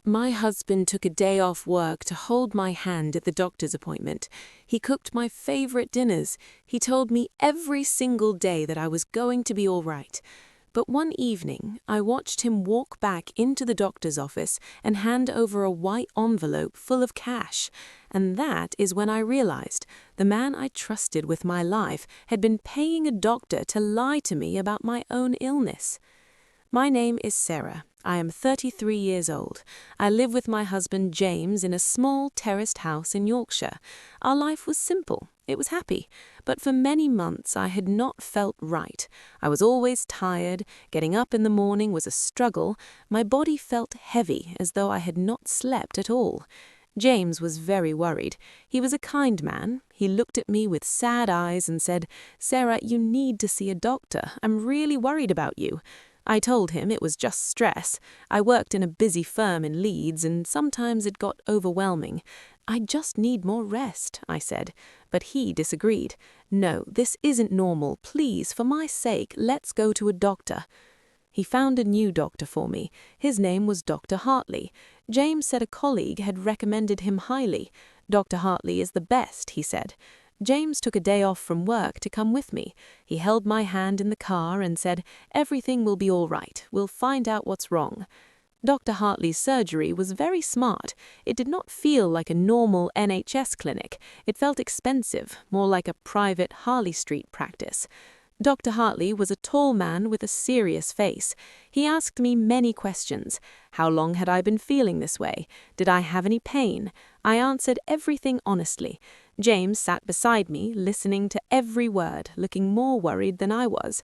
My husband took a day off work to hold my hand at the doctor's appointment. He cooked my favorite dinners. He told me every single day that I was going to be all right. But one evening, I watched him walk back into the doctor's office and hand over a white envelope full of cash. And that is when I realized the man I trusted with my life had been paying a doctor to lie to me about my own illness. My name is Sarah. I am 33 years old. I live with my husband James in a small terraced house in Yorkshire. Our life was simple. It was happy. But for many months I had not felt right. I was always tired. Getting up in the morning was a struggle. My body felt heavy, as though I had not slept at all. James was very worried. He was a kind man. He looked at me with sad eyes and said, "Sarah, you need to see a doctor. I'm really worried about you." I told him it was just stress. I worked in a busy firm in Leeds and sometimes it got overwhelming. "I just need more rest," I said. But he disagreed. "No, this isn't normal. Please, for my sake, let's go to a doctor." He found a new doctor for me. His name was Dr. Hartley. James said a colleague had recommended him highly. "Dr. Hartley is the best," he said. James took a day off from work to come with me. He held my hand in the car and said, "Everything will be all right. We'll find out what's wrong." Dr. Hartley's surgery was very smart. It did not feel like a normal NHS clinic. It felt expensive, more like a private Harley Street practice. Dr. Hartley was a tall man with a serious face. He asked me many questions. How long had I been feeling this way? Did I have any pain? I answered everything honestly. James sat beside me, listening to every word, looking more worried than I was.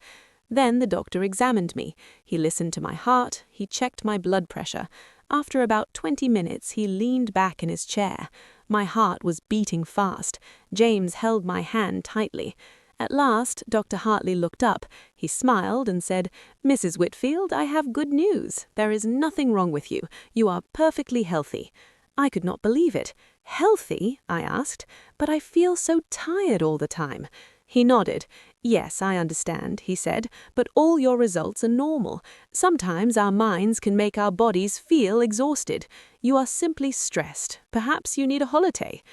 Then the doctor examined me. He listened to my heart. He checked my blood pressure. After about 20 minutes, he leaned back in his chair. My heart was beating fast. James held my hand tightly. At last, Dr. Hartley looked up. He smiled and said, "Mrs. Whitfield, I have good news. There is nothing wrong with you. You are perfectly healthy." I could not believe it. "Healthy?" I asked. "But I feel so tired all the time." He nodded. "Yes, I understand," he said, "but all your results are normal. Sometimes our minds can make our bodies feel exhausted. You are simply stressed. Perhaps you need a holiday."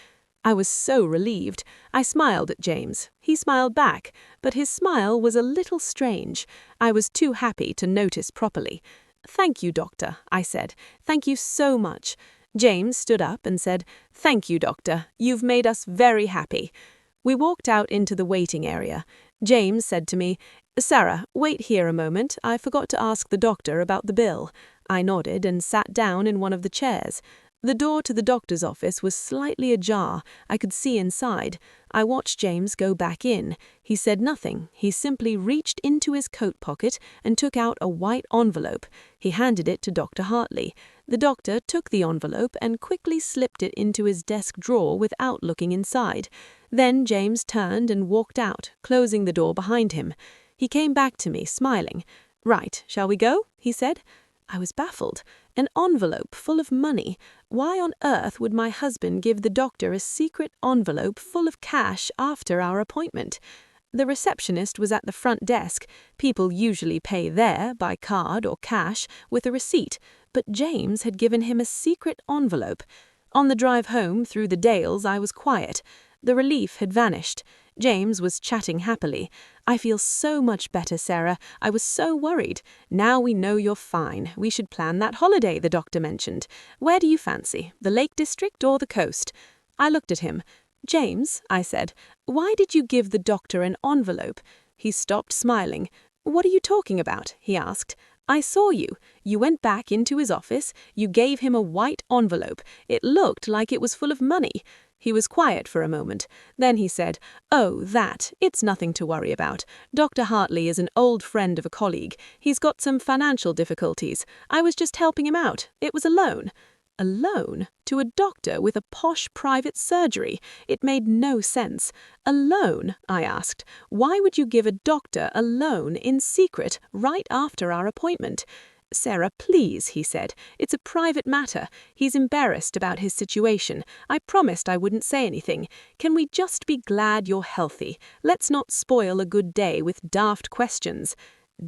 I was so relieved. I smiled at James. He smiled back, but his smile was a little strange. I was too happy to notice properly. "Thank you, doctor," I said. "Thank you so much." James stood up and said, "Thank you, doctor. You've made us very happy." We walked out into the waiting area. James said to me, "Sarah, wait here a moment. I forgot to ask the doctor about the bill." I nodded and sat down in one of the chairs. The door to the doctor's office was slightly ajar. I could see inside. I watched James go back in. He said nothing. He simply reached into his coat pocket and took out a white envelope. He handed it to Dr. Hartley. The doctor took the envelope and quickly slipped it into his desk drawer without looking inside. Then James turned and walked out, closing the door behind him. He came back to me, smiling. "Right, shall we go?" he said. I was baffled. An envelope full of money. Why on earth would my husband give the doctor a secret envelope full of cash after our appointment? The receptionist was at the front desk. People usually pay there, by card or cash, with a receipt, but James had given him a secret envelope. On the drive home through the Dales, I was quiet. The relief had vanished. James was chatting happily. "I feel so much better, Sarah. I was so worried. Now we know you're fine. We should plan that holiday the doctor mentioned. Where do you fancy, the Lake District or the coast?" I looked at him. "James," I said, "why did you give the doctor an envelope?" He stopped smiling. "What are you talking about?" he asked. "I saw you. You went back into his office. You gave him a white envelope. It looked like it was full of money." He was quiet for a moment. Then he said, "Oh, that. It's nothing to worry about. Dr. Hartley is an old friend of a colleague. He's got some financial difficulties. I was just helping him out. It was a loan." A loan? To a doctor with a posh private surgery? It made no sense. "A loan?" I asked. "Why would you give a doctor a loan in secret right after our appointment?" "Sarah, please," he said. "It's a private matter. He's embarrassed about his situation. I promised I wouldn't say anything. Can we just be glad you're healthy? Let's not spoil a good day with daft questions."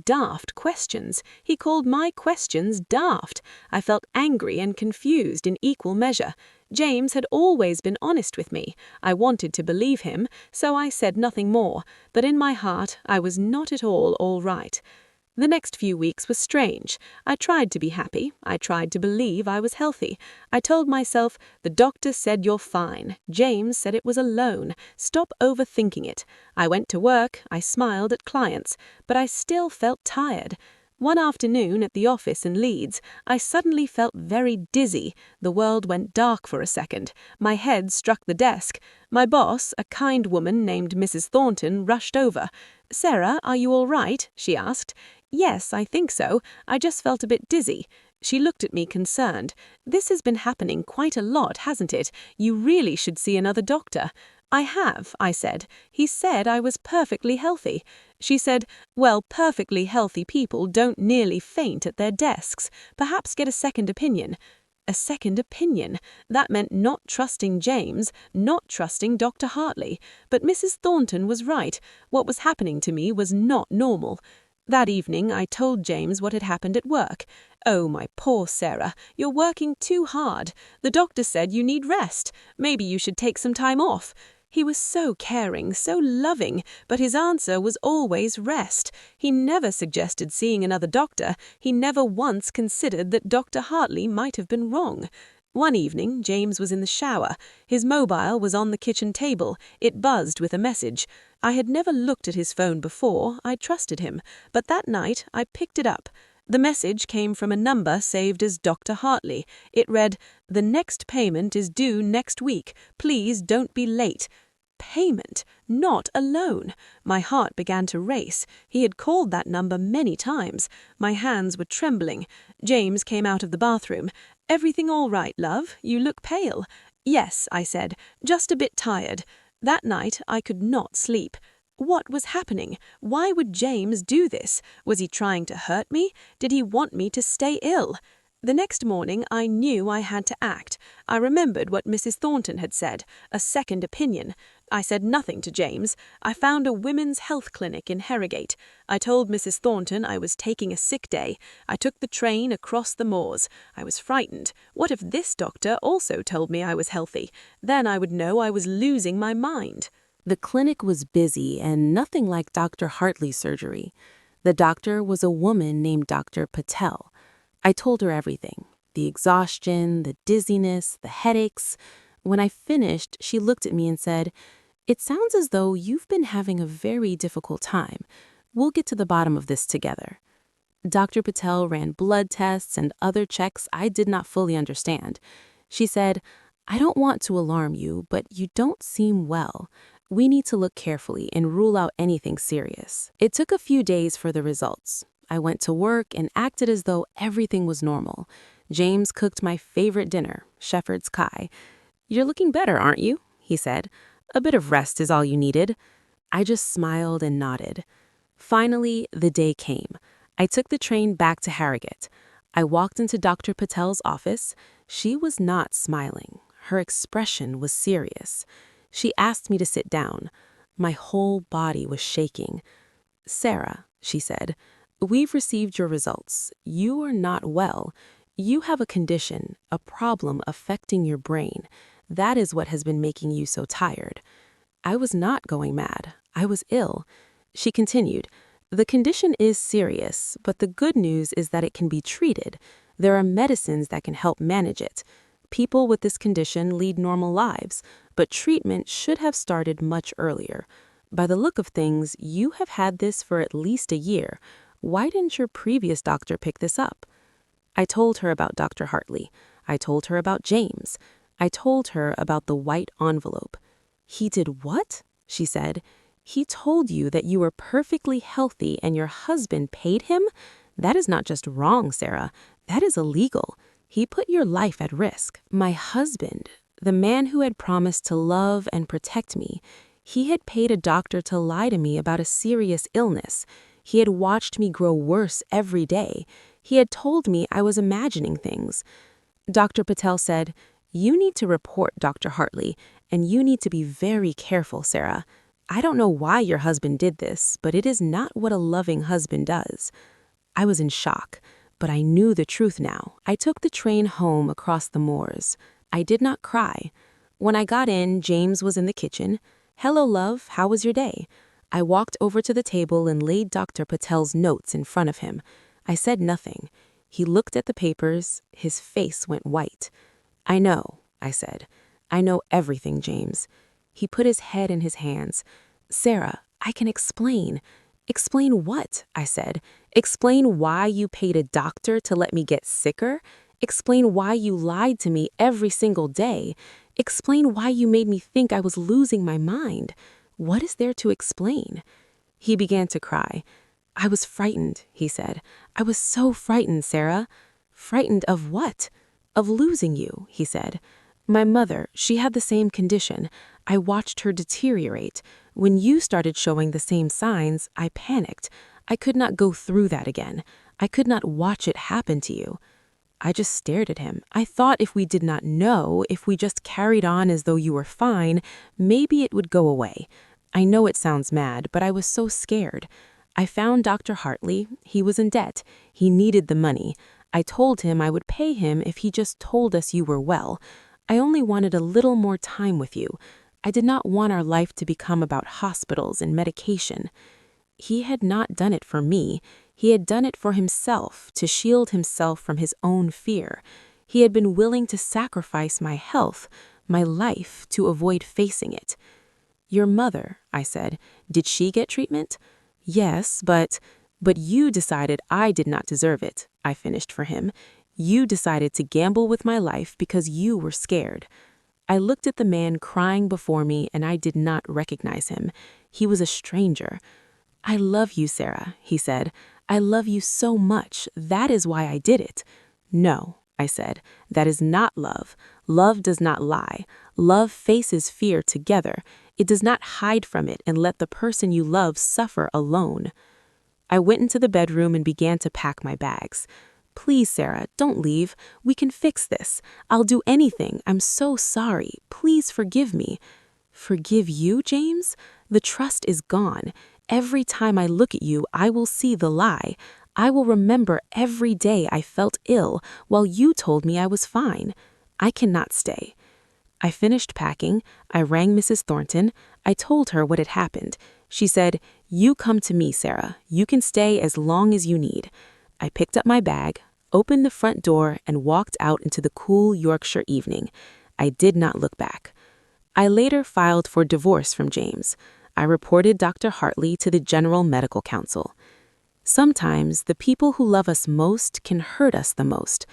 Daft questions. He called my questions daft. I felt angry and confused in equal measure. James had always been honest with me. I wanted to believe him, so I said nothing more, but in my heart I was not at all right. The next few weeks were strange. I tried to be happy. I tried to believe I was healthy. I told myself, the doctor said you're fine. James said it was a loan. Stop overthinking it. I went to work. I smiled at clients. But I still felt tired. One afternoon at the office in Leeds, I suddenly felt very dizzy. The world went dark for a second. My head struck the desk. My boss, a kind woman named Mrs. Thornton, rushed over. "Sarah, are you all right?" she asked. "Yes, I think so. I just felt a bit dizzy." She looked at me concerned. "This has been happening quite a lot, hasn't it? You really should see another doctor." "I have," I said. "He said I was perfectly healthy." She said, "Well, perfectly healthy people don't nearly faint at their desks. Perhaps get a second opinion." A second opinion. That meant not trusting James, not trusting Dr. Hartley. But Mrs. Thornton was right. What was happening to me was not normal. That evening, I told James what had happened at work. "Oh, my poor Sarah, you're working too hard. The doctor said you need rest. Maybe you should take some time off." He was so caring, so loving, but his answer was always rest. He never suggested seeing another doctor. He never once considered that Dr. Hartley might have been wrong. One evening, James was in the shower. His mobile was on the kitchen table. It buzzed with a message. I had never looked at his phone before. I trusted him. But that night, I picked it up. The message came from a number saved as Dr. Hartley. It read, "The next payment is due next week. Please don't be late." Payment, not a loan. My heart began to race. He had called that number many times. My hands were trembling. James came out of the bathroom. "Everything all right, love? You look pale." "Yes," I said, "just a bit tired." That night I could not sleep. What was happening? Why would James do this? Was he trying to hurt me? Did he want me to stay ill? The next morning I knew I had to act. I remembered what Mrs. Thornton had said, a second opinion. I said nothing to James. I found a women's health clinic in Harrogate. I told Mrs. Thornton I was taking a sick day. I took the train across the moors. I was frightened. What if this doctor also told me I was healthy? Then I would know I was losing my mind. The clinic was busy and nothing like Dr. Hartley's surgery. The doctor was a woman named Dr. Patel. I told her everything, the exhaustion, the dizziness, the headaches. When I finished, she looked at me and said, "It sounds as though you've been having a very difficult time. We'll get to the bottom of this together." Dr. Patel ran blood tests and other checks I did not fully understand. She said, "I don't want to alarm you, but you don't seem well. We need to look carefully and rule out anything serious." It took a few days for the results. I went to work and acted as though everything was normal. James cooked my favorite dinner, shepherd's pie. "You're looking better, aren't you?" he said. "A bit of rest is all you needed." I just smiled and nodded. Finally, the day came. I took the train back to Harrogate. I walked into Dr. Patel's office. She was not smiling. Her expression was serious. She asked me to sit down. My whole body was shaking. "Sarah," she said, "we've received your results. You are not well. You have a condition, a problem affecting your brain. That is what has been making you so tired." I was not going mad. I was ill. She continued, "The condition is serious, but the good news is that it can be treated. There are medicines that can help manage it. People with this condition lead normal lives, but treatment should have started much earlier. By the look of things, you have had this for at least a year. Why didn't your previous doctor pick this up?" I told her about Dr. Hartley. I told her about James. I told her about the white envelope. "He did what?" she said. "He told you that you were perfectly healthy and your husband paid him? That is not just wrong, Sarah. That is illegal. He put your life at risk." My husband, the man who had promised to love and protect me, he had paid a doctor to lie to me about a serious illness. He had watched me grow worse every day. He had told me I was imagining things. Dr. Patel said, "You need to report Dr. Hartley, and you need to be very careful, Sarah. I don't know why your husband did this, but it is not what a loving husband does." I was in shock, but I knew the truth now. I took the train home across the moors. I did not cry. When I got in, James was in the kitchen. "Hello, love, how was your day?" I walked over to the table and laid Dr. Patel's notes in front of him. I said nothing. He looked at the papers. His face went white. "I know," I said. "I know everything, James." He put his head in his hands. "Sarah, I can explain." "Explain what?" I said. "Explain why you paid a doctor to let me get sicker? Explain why you lied to me every single day? Explain why you made me think I was losing my mind? What is there to explain?" He began to cry. "I was frightened," he said. "I was so frightened, Sarah." "Frightened of what?" "Of losing you," he said. "My mother, she had the same condition. I watched her deteriorate. When you started showing the same signs, I panicked. I could not go through that again. I could not watch it happen to you." I just stared at him. I thought if we did not know, if we just carried on as though you were fine, maybe it would go away. I know it sounds mad, but I was so scared. I found Dr. Hartley. He was in debt. He needed the money. I told him I would pay him if he just told us you were well. I only wanted a little more time with you. I did not want our life to become about hospitals and medication. He had not done it for me. He had done it for himself, to shield himself from his own fear. He had been willing to sacrifice my health, my life, to avoid facing it. "Your mother," I said, "did she get treatment?" "Yes, but you decided I did not deserve it," I finished for him. "You decided to gamble with my life because you were scared." I looked at the man crying before me, and I did not recognize him. He was a stranger. "I love you, Sarah," he said. "I love you so much. That is why I did it." "No," I said, "that is not love. Love does not lie. Love faces fear together. It does not hide from it and let the person you love suffer alone." I went into the bedroom and began to pack my bags. "Please, Sarah, don't leave. We can fix this. I'll do anything. I'm so sorry. Please forgive me." "Forgive you, James? The trust is gone. Every time I look at you, I will see the lie. I will remember every day I felt ill while you told me I was fine. I cannot stay." I finished packing. I rang Mrs. Thornton. I told her what had happened. She said, "You come to me, Sarah. You can stay as long as you need." I picked up my bag, opened the front door, and walked out into the cool Yorkshire evening. I did not look back. I later filed for divorce from James. I reported Dr. Hartley to the General Medical Council. Sometimes the people who love us most can hurt us the most.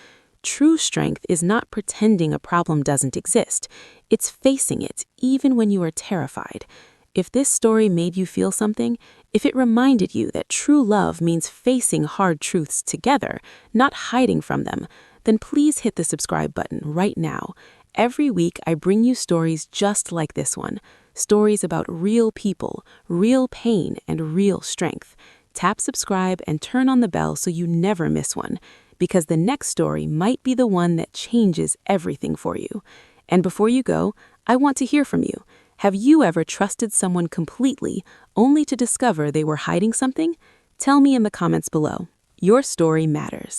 True strength is not pretending a problem doesn't exist. It's facing it, even when you are terrified. If this story made you feel something, if it reminded you that true love means facing hard truths together, not hiding from them, then please hit the subscribe button right now. Every week I bring you stories just like this one. Stories about real people, real pain, and real strength. Tap subscribe and turn on the bell so you never miss one, because the next story might be the one that changes everything for you. And before you go, I want to hear from you. Have you ever trusted someone completely only to discover they were hiding something? Tell me in the comments below. Your story matters.